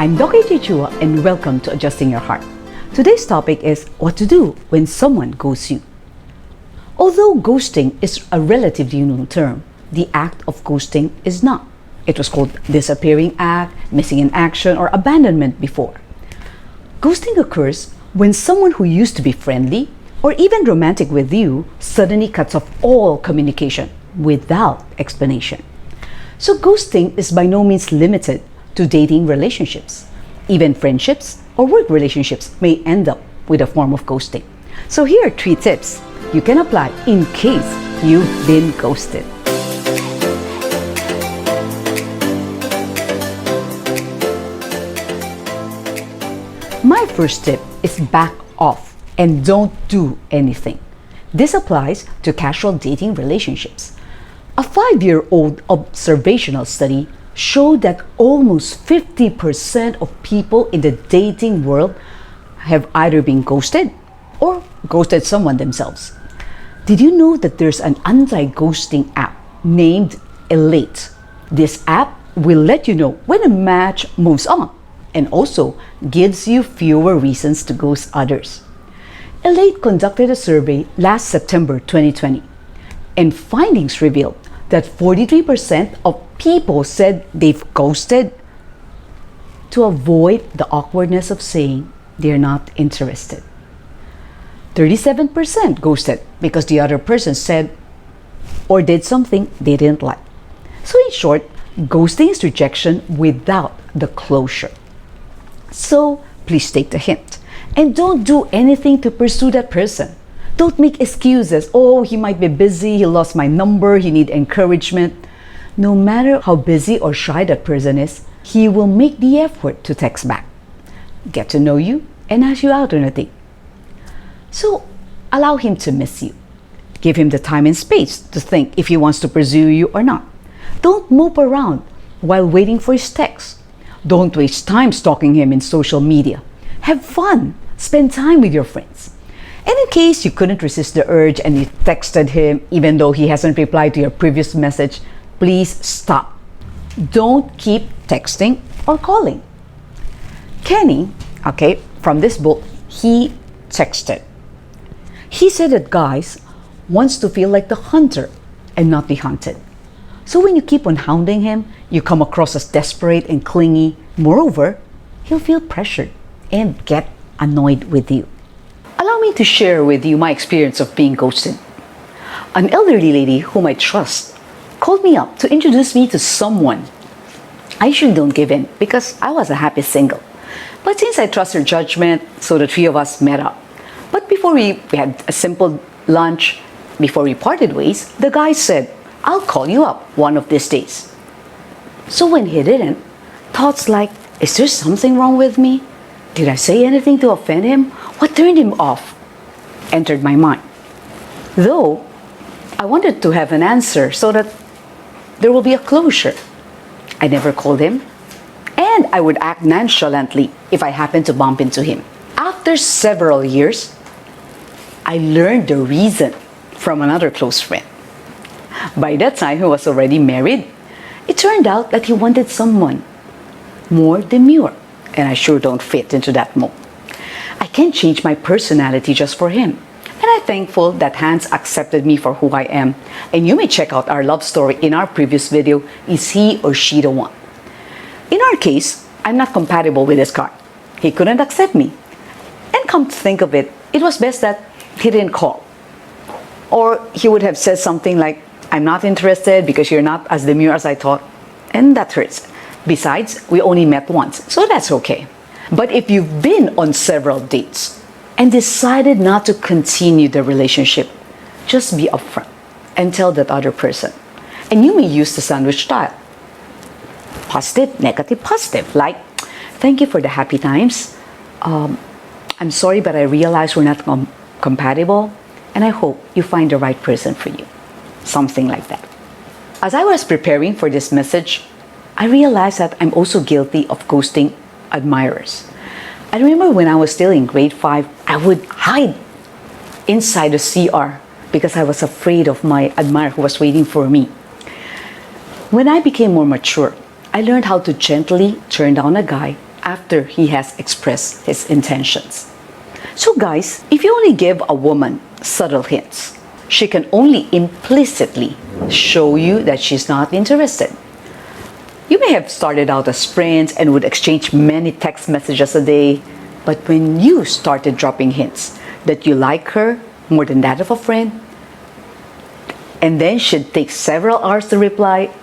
I'm Doc AJ and welcome to Adjusting Your Heart. Today's topic is what to do when someone ghosts you. Although ghosting is a relatively new term, the act of ghosting is not. It was called disappearing act, missing in action, or abandonment before. Ghosting occurs when someone who used to be friendly or even romantic with you suddenly cuts off all communication without explanation. So ghosting is by no means limited to dating relationships. Even friendships or work relationships may end up with a form of ghosting. So here are 3 tips you can apply in case you've been ghosted. My first tip is back off and don't do anything. This applies to casual dating relationships. A 5-year-old observational study showed that almost 50% of people in the dating world have either been ghosted or ghosted someone themselves. Did you know that there's an anti-ghosting app named Elate? This app will let you know when a match moves on and also gives you fewer reasons to ghost others. Elate conducted a survey last September 2020, and findings revealed that 43% of people said they've ghosted to avoid the awkwardness of saying they're not interested. 37% ghosted because the other person said or did something they didn't like. So in short, ghosting is rejection without the closure. So please take the hint and don't do anything to pursue that person. Don't make excuses. Oh, he might be busy, he lost my number, he needs encouragement. No matter how busy or shy that person is, he will make the effort to text back, get to know you, and ask you out on a date. So allow him to miss you. Give him the time and space to think if he wants to pursue you or not. Don't mope around while waiting for his text. Don't waste time stalking him in social media. Have fun. Spend time with your friends. And in case you couldn't resist the urge and you texted him even though he hasn't replied to your previous message, please stop. Don't keep texting or calling. Kenny, from this book, he texted. He said that guys wants to feel like the hunter and not the hunted. So when you keep on hounding him, you come across as desperate and clingy. Moreover, he'll feel pressured and get annoyed with you. Allow me to share with you my experience of being ghosted. An elderly lady whom I trust called me up to introduce me to someone. I usually don't give in because I was a happy single. But since I trust her judgment, so the 3 of us met up. But before we had a simple lunch, before we parted ways, the guy said, "I'll call you up one of these days." So when he didn't, thoughts like, is there something wrong with me? Did I say anything to offend him? What turned him off? Entered my mind. Though, I wanted to have an answer so that there will be a closure. I never called him, and I would act nonchalantly if I happened to bump into him. After several years, I learned the reason from another close friend. By that time, he was already married. It turned out that he wanted someone more demure, and I sure don't fit into that mold. I can't change my personality just for him, and I'm thankful that Hans accepted me for who I am. And you may check out our love story in our previous video, Is He or She the One? In our case, I'm not compatible with this guy. He couldn't accept me. And come to think of it, it was best that he didn't call. Or he would have said something like, "I'm not interested because you're not as demure as I thought," and that hurts. Besides, we only met once, so that's okay. But if you've been on several dates and decided not to continue the relationship, just be upfront and tell that other person. And you may use the sandwich style. Positive, negative, positive. Like, "Thank you for the happy times. I'm sorry, but I realize we're not compatible, and I hope you find the right person for you." Something like that. As I was preparing for this message, I realized that I'm also guilty of ghosting admirers. I remember when I was still in grade 5, I would hide inside the CR because I was afraid of my admirer who was waiting for me. When I became more mature, I learned how to gently turn down a guy after he has expressed his intentions. So guys, if you only give a woman subtle hints, she can only implicitly show you that she's not interested. You may have started out as friends and would exchange many text messages a day, but when you started dropping hints that you like her more than that of a friend, and then she'd take several hours to reply,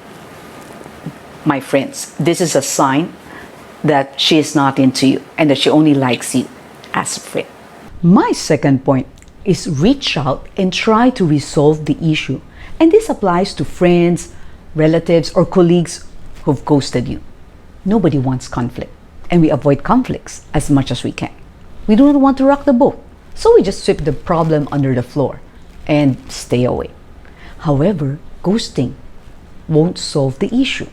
my friends, this is a sign that she is not into you and that she only likes you as a friend. My second point is reach out and try to resolve the issue. And this applies to friends, relatives, or colleagues who've ghosted you. Nobody wants conflict, and we avoid conflicts as much as we can. We do not want to rock the boat, so we just sweep the problem under the floor and stay away. However, ghosting won't solve the issue.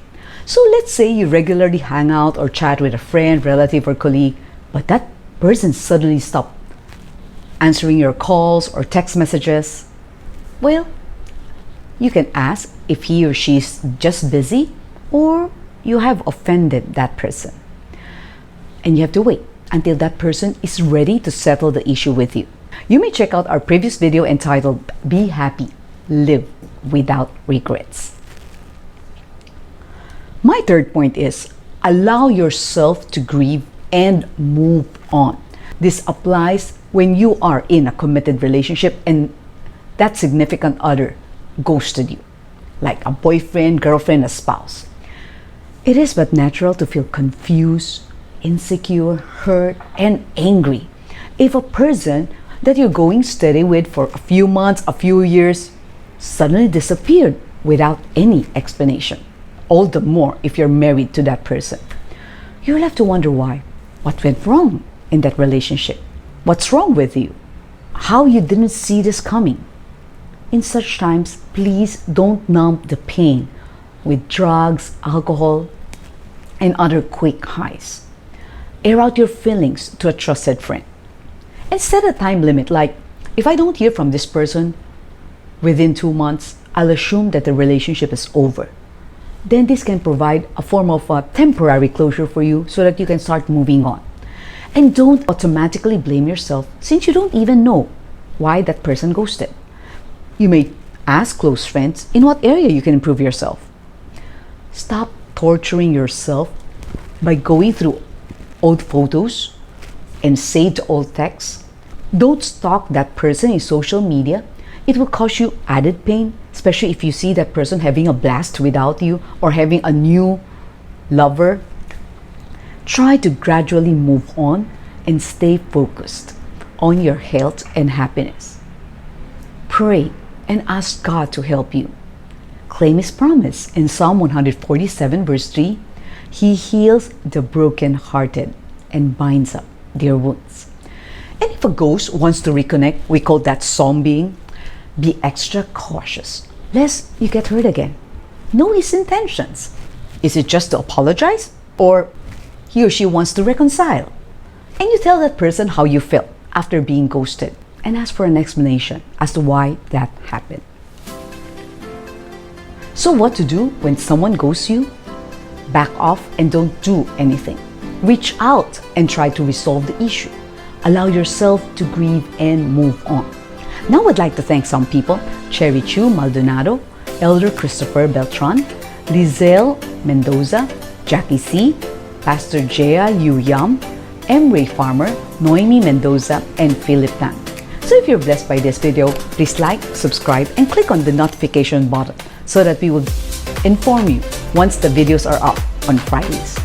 So let's say you regularly hang out or chat with a friend, relative, or colleague, but that person suddenly stopped answering your calls or text messages. Well, you can ask if he or she is just busy or you have offended that person. And you have to wait until that person is ready to settle the issue with you. You may check out our previous video entitled Be Happy, Live Without Regrets. My third point is allow yourself to grieve and move on. This applies when you are in a committed relationship and that significant other ghosted you, like a boyfriend, girlfriend, a spouse. It is but natural to feel confused, insecure, hurt, and angry if a person that you're going steady with for a few months, a few years, suddenly disappeared without any explanation. All the more if you're married to that person. You'll have to wonder why. What went wrong in that relationship? What's wrong with you? How you didn't see this coming? In such times, please don't numb the pain with drugs, alcohol, and other quick highs. Air out your feelings to a trusted friend. And set a time limit, like, if I don't hear from this person within 2 months, I'll assume that the relationship is over. Then this can provide a form of a temporary closure for you so that you can start moving on. And don't automatically blame yourself since you don't even know why that person ghosted. You may ask close friends in what area you can improve yourself. Stop torturing yourself by going through old photos and saved old texts. Don't stalk that person in social media. It will cause you added pain, especially if you see that person having a blast without you or having a new lover. Try to gradually move on and stay focused on your health and happiness. Pray and ask God to help you. Claim His promise in Psalm 147 verse 3, He heals the brokenhearted and binds up their wounds. And if a ghost wants to reconnect, we call that zombieing. Be extra cautious, lest you get hurt again. Know his intentions. Is it just to apologize? Or he or she wants to reconcile? And you tell that person how you felt after being ghosted and ask for an explanation as to why that happened. So what to do when someone ghosts you? Back off and don't do anything. Reach out and try to resolve the issue. Allow yourself to grieve and move on. Now I'd like to thank some people: Cherry Chu Maldonado, Elder Christopher Beltran, Lizelle Mendoza, Jackie C, Pastor Jea Yu Yam, M. Ray Farmer, Noemi Mendoza, and Philip Tan. So if you're blessed by this video, please like, subscribe, and click on the notification button so that we will inform you once the videos are up on Fridays.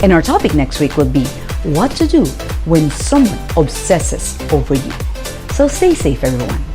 And our topic next week will be what to do when someone obsesses over you. So stay safe, everyone.